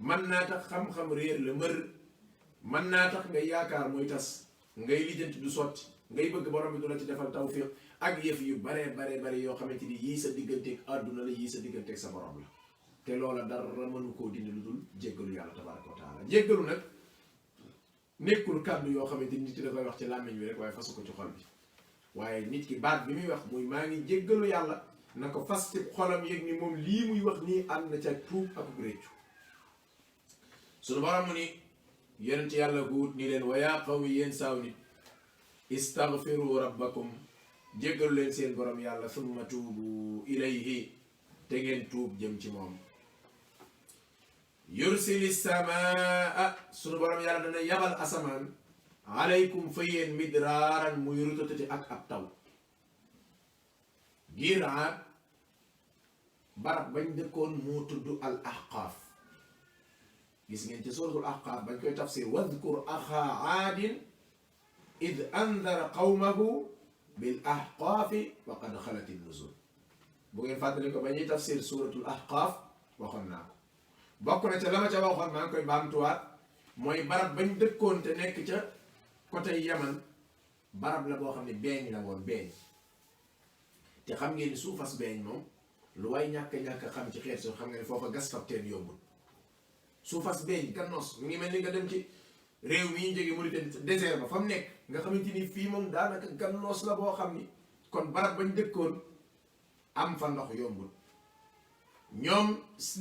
mën naa tax xam-xam réer la mër mën naa tax ngay yaakaar muy tas ngay lijjanti du sotti ngay bëgg borom bi du la ci defal tawfiq ak yëf yu bare yoo xamante ni yii sa digganteeg àdduna la yii sa digganteeg sa borom la te loola dara mënu koo dindi lu dul jéggalu yàlla tabaraka wa taala jéggalu nag nekkul kàddu yoo xamante ni nit ki da koy wax ci làmmiñ wi rek waaye fasu ko ci xol bi waaye nit ki baat bi muy wax muy maa ngi jéggalu yàlla na ko fas ci xolam yëg ni moom lii muy wax nii ànd na ca tuub ak réccu sunu borom mu ni yonent yàlla Huud ni leen wa yaa qawmi yéen saaw nit istaghfiru rabbakum jéggalu leen seen borom yàlla summa tuubu ilayhi te ngeen tuub jëm ci moom yursili samaa sunu borom yàlla dana yabal asamaan alaykum fa yéen midraaran muy rutatati ak ab taw giir Aad barab bañ dëkkoon moo tudd al ahqaaf gis ngeen ci suratul ahqaaf bañ koy tafsir wadkur axaa aadin id andara qawmahu bil ahqaafi wa qad xalati nuzur bu ngeen fàttali ko ba ñuy tafsir suratul ahqaaf waxoon naa ko bokk na ca la ma ca waxoon maa ngi koy baamtuwaat mooy barab bañ dëkkoon te nekk ca côté Yaman barab la boo xam ne beeñ la woon beeñ te xam ngeen ni suufas beeñ moom lu waay ñàkk xam ci xeet soo xam nga ne foofa gas fab teen yombul suufas beeñ gannoos mu ngi mel ni nga dem ci réew mi ñu jógee Mauritanie désert ba fa mu nekk nga xamante ni fii moom daanaka gannoos la boo xam ni kon barab bañ dëkkoon am fa ndox yombul ñoom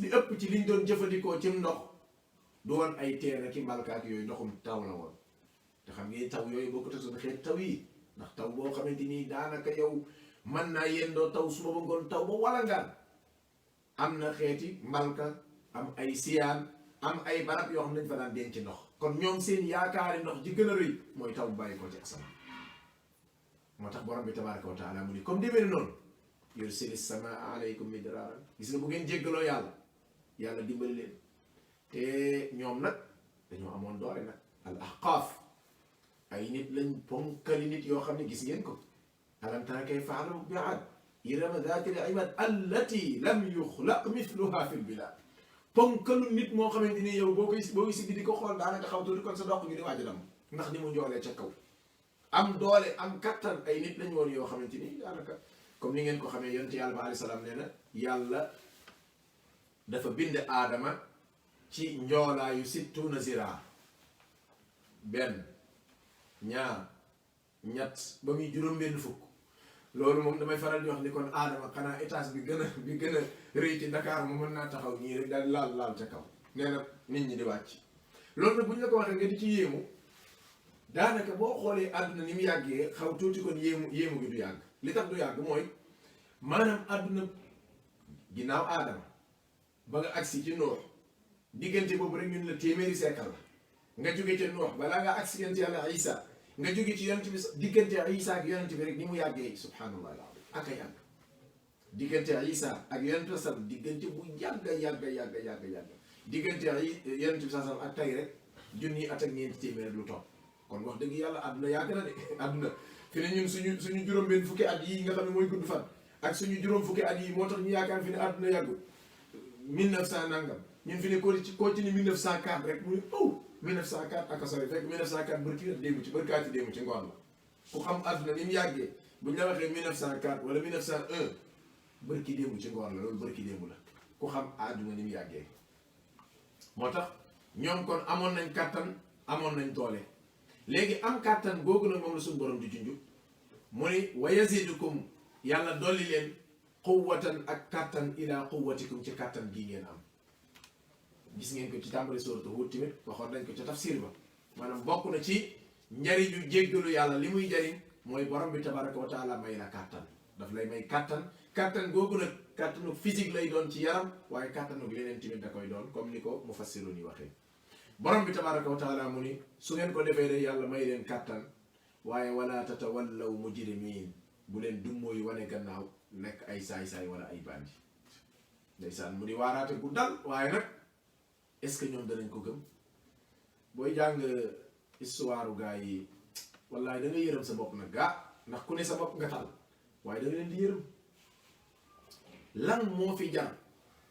li ëpp ci liñ doon jëfandikoo cim ndox du woon ay teen ak i mbalkaak yooyu ndoxum taw la woon te xam ngeen taw yooyu boo ko tasoon xeet taw yi ndax taw boo xamante ni daanaka yow mën naa yendoo taw suba ba ngoon taw ba walangaan am na xeeti mbalka am ay siyaan am ay barab yoo xam ne dañ fa daan denc ndox kon ñoom seen yaakaari ndox ji gën a rëy mooy taw bu bàyyi ko ci asamaan moo tax borom bi tabaraka wa taala mu ni comme demee noonu yursili samaa alaykum midraaran gis nga bu ngeen jéggaloo yàlla dimbali leen te ñoom nag dañoo amoon doole nag al ahqaaf ay nit lañ ponkali nit yoo xam ne gis ngeen ko alam tara kayfa fa'ala bi 'aad irama dhaatil 'imaad allati lam yuxlaq mithluha fil bilaad ponkalu nit moo xamante ni yow boo koy si di ko xool daanaka xaw tuuti kon sa dox ngi di waaj a dam ndax ni mu njoolee ca kaw am doole am kattan ay nit lañ woon yoo xamante ni daanaka comme ni ngeen ko xamee yonent yàlla ba alayhi salaam nee na yàlla dafa bind aadama ci njoolaayu sittuna ziraa benn ñaar ñett ba muy juróom-benn fukk loolu moom damay faral di wax ni kon aadama xanaa étage bi gën a rëy ci Dakar mu mën naa taxaw ñii rek daal laal ca kaw nee na nit ñi di wàcc loolu nag bu ñu la ko waxee nga di ci yéemu daanaka boo xoolee àdduna ni mu yàggee xaw tuuti kon yéemu gi du yàgg li tax du yàgg mooy maanaam àdduna ginnaaw aadama ba nga agsi ci Nuux diggante boobu rek ñun la téeméeri seekal la nga jóge ci Nuux balaa nga agsi yonent yàlla Isa nga jóge ci yonent bi diggante Isa ak yonent bi rek ni mu yàggee subhanallah ak a yàgg diggante Isa ak yonent bi sax diggante bu yàgg diggante yonent bi sax ak tey rek junni at ak ñeenti téeméer lu topp kon wax dëgg yàlla àdduna yàgg na de àdduna fi ne ñun suñu juróom-benn fukki at yi nga xam ne mooy gudd fan ak suñu juróom fukki at yi moo tax ñu yaakaar fi ne àdduna yàggu 1900 nangam ñun fi ne koo ci ni 1904 rek muy 1904 ak a sori fekk 1904 bërkaati démb ci ngoon la ku xam àdduna ni mu yàggee buñ la waxee 1904 wala 1901 bërki démb ci ngoon la loolu bërki démb la ku xam àdduna ni mu yàggee moo tax ñoom kon amoon nañ kàttan amoon nañ doole léegi am kàttan googu nag moom la suñu borom di junju mu ni wa yazidukum yàlla dolli leen quwwatan ak kàttan ila quwwatikum ci kàttan gii ngeen am gis ngeen ko ci tàmbali sooratu Huud tamit waxoon nañ ko ca tafsir ba maanaam bokk na ci njariñu jéggalu yàlla li muy jariñ mooy borom bi tabaraka wa taala may la kàttan daf lay may kàttan googu nag kàttanu physique lay doon ci yaram waaye kàttanu leneen tamit da koy doon comme ni ko mufassirun yi waxee borom bi tabaraka wa taala mu ni su ngeen ko defee de yàlla may leen kàttan waaye wala tatawallaw mujrimiin bu leen dummóoyu wane gannaaw nekk ay saay-saay wala ay bandi ndeysaan mu di waaraate bu dal waaye nag est-ce que ñoom danañ ko gëm booy jàng histoire gaa yi wallaay da nga yërëm sa bopp nag gaa ndax ku ne sa bopp nga tal waaye da nga leen di yërëm lan moo fi jar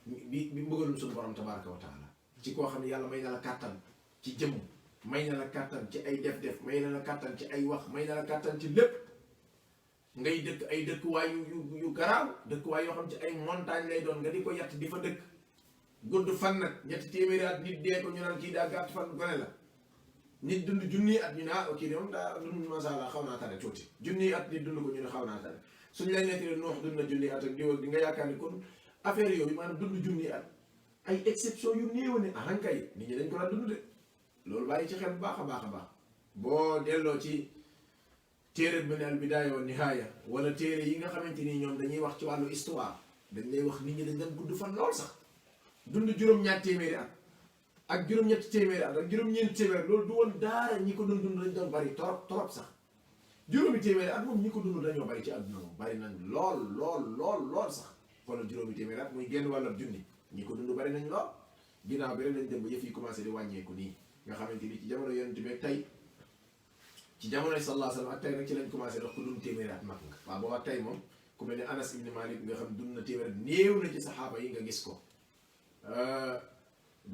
bi mbëggalum suñu borom tabaraka wa taala ci koo xam ne yàlla may na la kàttan ci jëmm may na la kàttan ci ay def-def may na la kàttan ci ay wax may na la kàttan ci lépp ngay dëkk ay dëkkuwaay yu garaaw dëkkuwaay yoo xam ci ay montagne lay doon nga di ko yatt di fa dëkk gudd fan nag ñetti téeméeri at nit dee ko ñu naan kii daa gàtt fan gone la nit dund junni at ñu ne ah kii de moom daa dund masala xaw naa tane tuuti junni at nit dund ko ñu ne xaw naa tane suñu lay nettali Nuux dund na junni at ak diw ak di nga yaakaar ni kon affaire yooyu maanaam dund junni at ay exception yu néew ne ahankay nit ñi dañ ko daan dund de loolu bàyyi ci xel bu baax a baax a baax boo delloo ci téere bi ne al bidaaya wa nihaaya wala téere yi nga xamante ni ñoom dañuy wax ci wàllu histoire dañ lay wax nit ñi dañ daan gudd fan lool sax dund juróom-ñaar téeméeri at ak juróom-ñetti téeméeri at ak juróom-ñeenti téeméeri loolu du woon daara ñi ko doon dund dañ doon bari torop sax juróomi téeméeri at moom ñi ko dund dañoo bari ci àdduna moom bari nañ lool sax kon juróomi téeméeri at muy génn wàllab junni ñi ko dund bari nañ lool ginnaaw bi rek lañ dem ba yëf yi commencé di wàññeeku nii nga xamante ni ci jamono yonent bi ak tey ci jamonoy sallallahu alayhi wa sallam ak tey rek ci lañ commencé dox ko dund téeméeri at mag nga waaw booba tey moom ku mel ne Anas ibn Malik nga xam dund na téeméeri at néew na ci saxaaba yi nga gis ko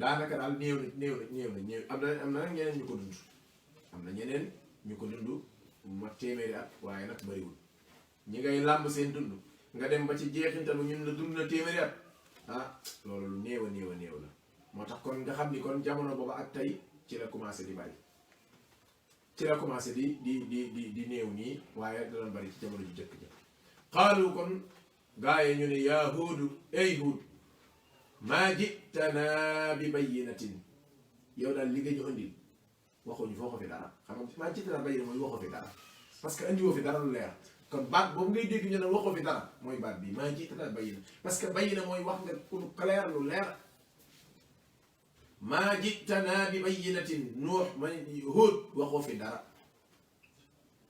daanaka daal néew na am na nag ñeneen ñu ko dund am na ñeneen ñu ko dund ma téeméeri at waaye nag bariwul ñi ngay làmb seen dund nga dem ba ci jeexintalu ñun la dund na téeméeri at ah loolu lu néew la moo tax kon nga xam ni kon jamono booba ak tey ci la commencé di bari ci la commencé di néew nii waaye dana bari ci jamono ju jëkk ja xaalu kon gaa yi ñu ne yaa Huudu ay Huud maa jittanaa bi bayyinatin yow daal li nga ñu andil waxuñu foo ko fi dara xam nga maa jittanaa bayyina mooy waxoo fi dara parce que andiwoo fi dara lu leer kon baat boobu ngay dégg ñu ne waxoo fi dara mooy baat bi maa jittanaa bayyina parce que bayyina mooy wax nga pour clair lu leer maa jittanaa bi bayyinatin Nuux ma Huud waxoo fi dara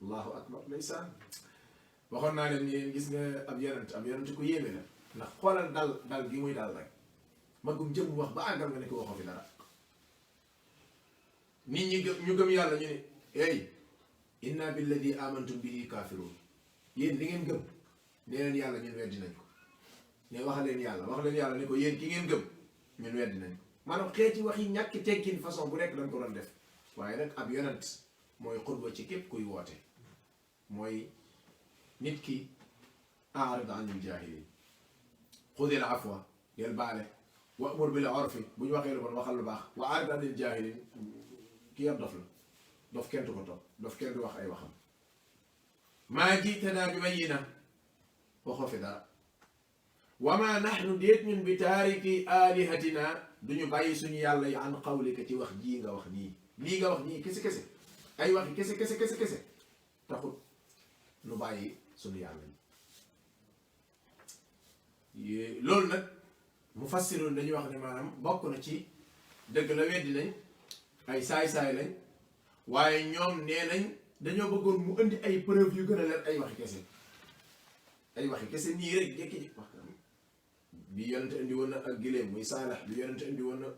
allahu akbar ndeysaan waxoon naa leen yéen gis nga ab yonent ku yéeme la ndax xoolal dal gi muy dal rek magum jëm wax ba àggal nga ne ko waxoo fi dara nit ñi ñu gëm yàlla ñu ne hey inna billadi amantum bihi kaafiruun yéen li ngeen gëm nee leen yàlla ñun weddi nañ ko ne wax leen yàlla ne ko yéen ki ngeen gëm ñun weddi nañ ko maanaam xeeti wax yi ñàkk tekkin façon bu nekk dañ ko doon def waaye nag ab yonent mooy xutba ci képp kuy woote mooy nit ki a'rid anil jaahiliin xudil afwa del baale wa'mur bil urfi bu ñu waxee lu bon waxal lu baax wa a'rid anil jaahiliin ki yar dof la dof kenn du ko topp dof kenn du wax ay waxam maa jiitanaa bi bayyina waxoo fi dara wa maa nahnu déet ñun bi taariki aalihatina duñu bàyyi suñu yàlla yi an qawlika ci wax jii nga wax nii lii nga wax nii kese ay waxi kese taxut nu bàyyi suñu yàlla yi loolu nag mufassirun dañuy wax ne maanaam bokk na ci dëgg la weddi nañ ay saay-saay lañ waaye ñoom nee nañ dañoo bëggoon mu indi ay preuve yu gën a leer ay waxi kese nii rek jékki-jékki wax bi yonente indi woon na ak giléem muy Saalax bi yonente indi woon na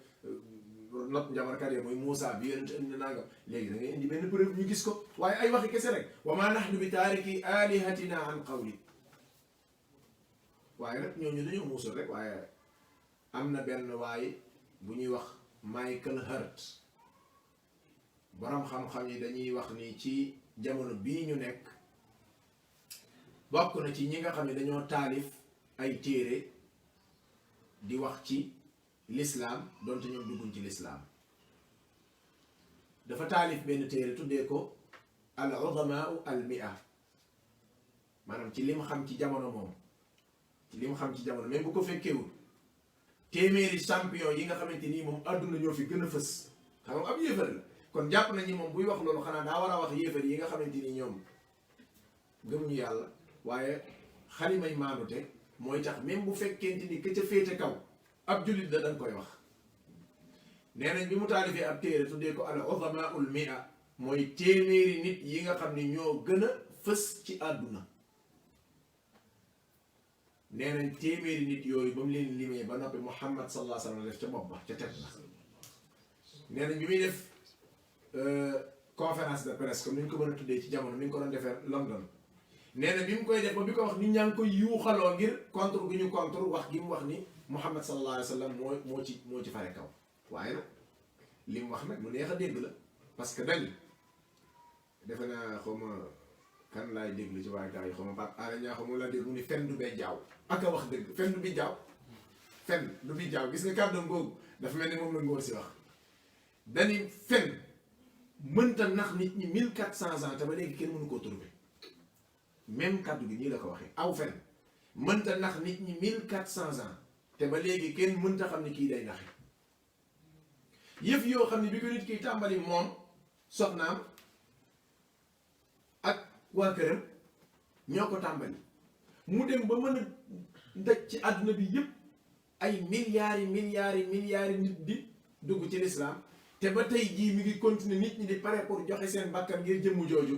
not njabarkat ya muy Muusa bi yonente indi nangam léegi da ngay indi benn preuve ñu gis ko waaye ay waxi kese rek wa ma nahnu bi taariki alihatina an qawli waaye nag ñooñu dañoo muusul rek waaye am na benn waaye bu ñuy wax Michael Hurt borom xam-xam yi dañuy wax ni ci jamono bii ñu nekk bokk na ci ñi nga xam ne dañoo taalif ay téere di wax ci lislaam donte ñoom dugguñ ci lislaam dafa taalif benn téere tuddee ko al udamaau al mia maanaam ci lim xam ci jamono moom ci lim xam ci jamono mais bu ko fekkeewul téeméeri champion yi nga xamante nii moom àdduna ñoo fi gën a fës xam nga ab yéefar la kon jàpp nañu moom buy wax loolu xanaa daa war a wax yéefar yi nga xamante ni ñoom gëmuñu yàlla waaye xalimay maanute mooy tax même bu fekkente ni ka ca féete kaw ab jullit la danga koy wax nee nañ bi mu taalifee ab téere tuddee ko al udamaul mia mooy téeméeri nit yi nga xam ne ñoo gën a fës ci àdduna nee nañ téeméeri nit yooyu ba mu leen limee ba noppi Muhammad sallallahu alayhi wa sallam def ca bopp ba ca teg ba nee nañ bi muy def conférence de presse comme ni ñu ko mën a tuddee ci jamono ni ñu ko doon defee London nee na bi mu koy def ba bi ko wax nit ñaa ngi koy yuuxaloo ngir contre gi ñu contre wax gi mu wax ni Muhammad sallallahu alayhi wa sallam moo ci fare kaw waaye nag li mu wax nag mu neex a dégg la parce que dañ defe naa xaw ma kan laay déglu ci waaye gars yi xaw ma Pape Alé Niang xaw ma la dégg mu ni fen du bee jaaw ak a wax dëgg fen du bi jaaw fen du bi jaaw gis nga kàddoom googu dafa mel ni moom la ngóor si wax dañuy fen mënta nax nit ñi 1400 ans te ba léegi kenn mënu koo trouver même kàddu gi nii la ko waxee aw fen mënta nax nit ñi 1400 ans te ba léegi kenn mënta xam ni kii day naxe yëf yoo xam ne bi ko nit kiy tàmbali moom soxnaam ak waa këram ñoo ko tàmbali mu dem ba mën a daj ci àdduna bi yëpp ay milliards nit di dugg ci lislaam te ba tey jii mi ngi continuer nit ñi di pare pour joxe seen bakkan ngir jëmmu jooju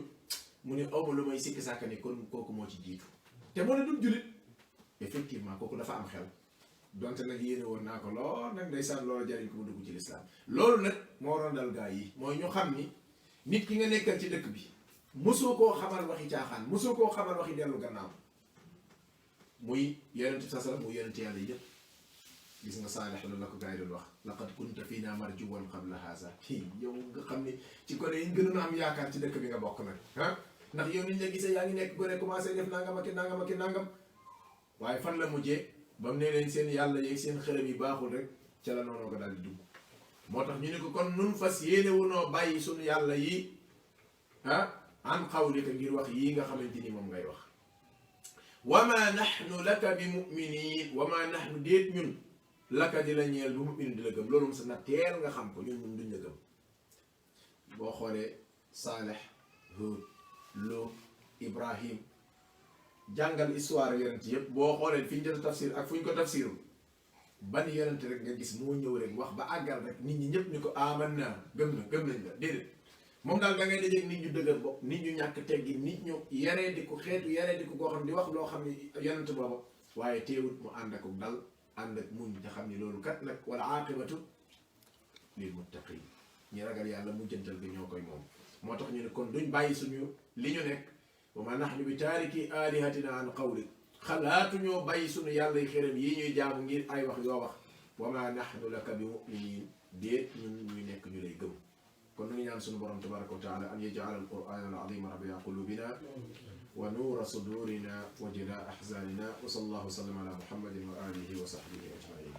mu ne awma lu may sikki sàkka ni kon kooku moo ci jiitu te moo ne dul jullit effectivement kooku dafa am xel donte nag yéene woon naa ko lool nag ndeysaan loolu jariñ ko mu dugg ci lislaam loolu nag moo rondal gaa yi mooy ñu xam ni nit ki nga nekkal ci dëkk bi mosoo koo xamal waxi caaxaan mosoo koo xamal waxi dellu gannaaw muy yonent sasala muy yonent yàlla yëpp gis nga Saalix loolu la ko gaa yi doon wax laqad kunta fiina marjuwan qabla haza yow nga xam ni ci gone yi gënoon a am yaakaar ci dëkk bi nga bokk nag ah ndax yow niñ la gisee yaa ngi nekk gone commencé def nangam ak nangam waaye fan la mujjee ba mu ne leen seen yàlla yeeg seen xërëm yi baaxul rek ca la noonu ko daal di dugg moo tax ñu ne ko kon nun fas yéene wunoo bàyyi suñu yàlla yi an qawlika ngir wax yii nga xamante ni moom ngay wax wa ma nahnu laka bi muminin wa ma nahnu déet ñun laka di la ñeel bu muminin di la gëm loolu moom sa na teel nga xam ko ñun duñ la gëm boo xoolee Saalix Huud Luut Ibrahim jàngal histoire yonent yëpp boo xoolee fi ñu jot a tafsir ak fu ñu ko tafsirul ban yonent rek nga gis moo ñëw rek wax ba àggal rek nit ñi ñëpp ni ko aman naa gëm nañ la déedéet moom daal da ngay dajeeg nit ñu dëgër bopp nit ñu ñàkk teggi nit ñu yaree di ko xeetu yaree di ko koo xam di wax loo xam ne yonent booba waaye teewut mu ànd ak dal ànd ak muñ te xam ni loolu kat nag wala aqibatu lil muttaqin ñi ragal yàlla mujjantal bi ñoo koy moom moo tax ñu ne kon duñ bàyyi suñu li ñu nekk wa ma nahnu bi taariki alihatina an qawli xalaatu ñoo bàyyi suñu yàlla xërëm yi ñuy jaamu ngir ay wax yoo wax wa ma nahnu laka bi muminin déet ñun ñuy nekk ñu lay gëm kon nu ngi ñaan suñu borom tabaraka wa taala an yaj'ala al-qur'ana al-azima rabi'a qulubina wa nuura sudurina wa jilaa ahzanina wa sallallahu wa sallam ala muhammadin wa alihi wa sahbihi ajmain